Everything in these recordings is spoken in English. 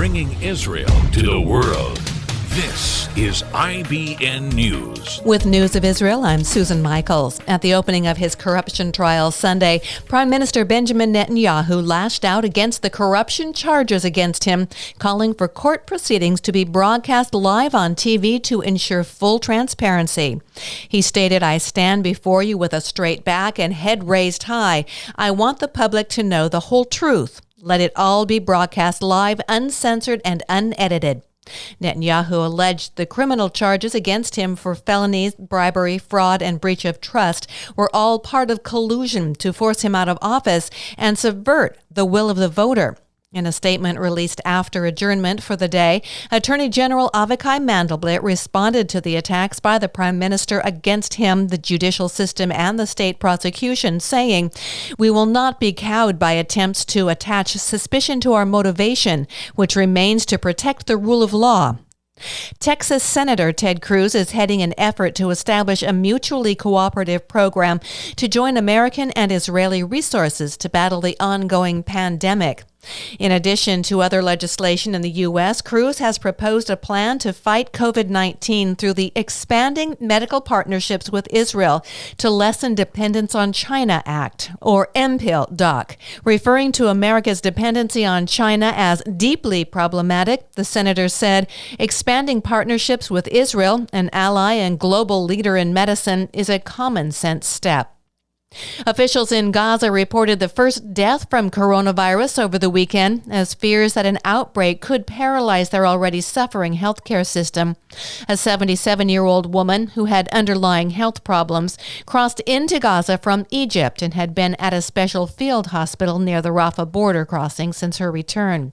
bringing Israel to the world. This is IBN News. With news of Israel, I'm Susan Michaels. At the opening of his corruption trial Sunday, Prime Minister Benjamin Netanyahu lashed out against the corruption charges against him, calling for court proceedings to be broadcast live on TV to ensure full transparency. He stated, "I stand before you with a straight back and head raised high. I want the public to know the whole truth. Let it all be broadcast live, uncensored and unedited." Netanyahu alleged the criminal charges against him for felonies, bribery, fraud, and breach of trust were all part of collusion to force him out of office and subvert the will of the voter. In a statement released after adjournment for the day, Attorney General Avichai Mandelblit responded to the attacks by the Prime Minister against him, the judicial system, and the state prosecution, saying, "We will not be cowed by attempts to attach suspicion to our motivation, which remains to protect the rule of law." Texas Senator Ted Cruz is heading an effort to establish a mutually cooperative program to join American and Israeli resources to battle the ongoing pandemic. In addition to other legislation in the U.S., Cruz has proposed a plan to fight COVID-19 through the Expanding Medical Partnerships with Israel to Lessen Dependence on China Act, or MPIL DOC. Referring to America's dependency on China as deeply problematic, the senator said, "Expanding partnerships with Israel, an ally and global leader in medicine, is a common-sense step." Officials in Gaza reported the first death from coronavirus over the weekend, as fears that an outbreak could paralyze their already suffering healthcare system. A 77-year-old woman who had underlying health problems crossed into Gaza from Egypt and had been at a special field hospital near the Rafah border crossing since her return.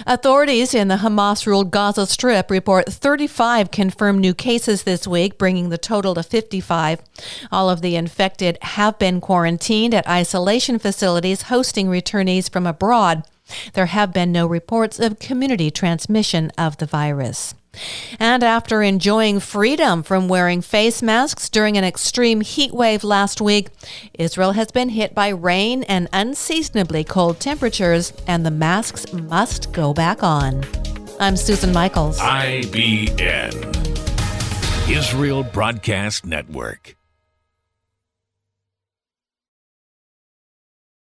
Authorities in the Hamas-ruled Gaza Strip report 35 confirmed new cases this week, bringing the total to 55. All of the infected have been quarantined at isolation facilities hosting returnees from abroad. There have been no reports of community transmission of the virus. And after enjoying freedom from wearing face masks during an extreme heat wave last week, Israel has been hit by rain and unseasonably cold temperatures, and the masks must go back on. I'm Susan Michaels. IBN, Israel Broadcast Network.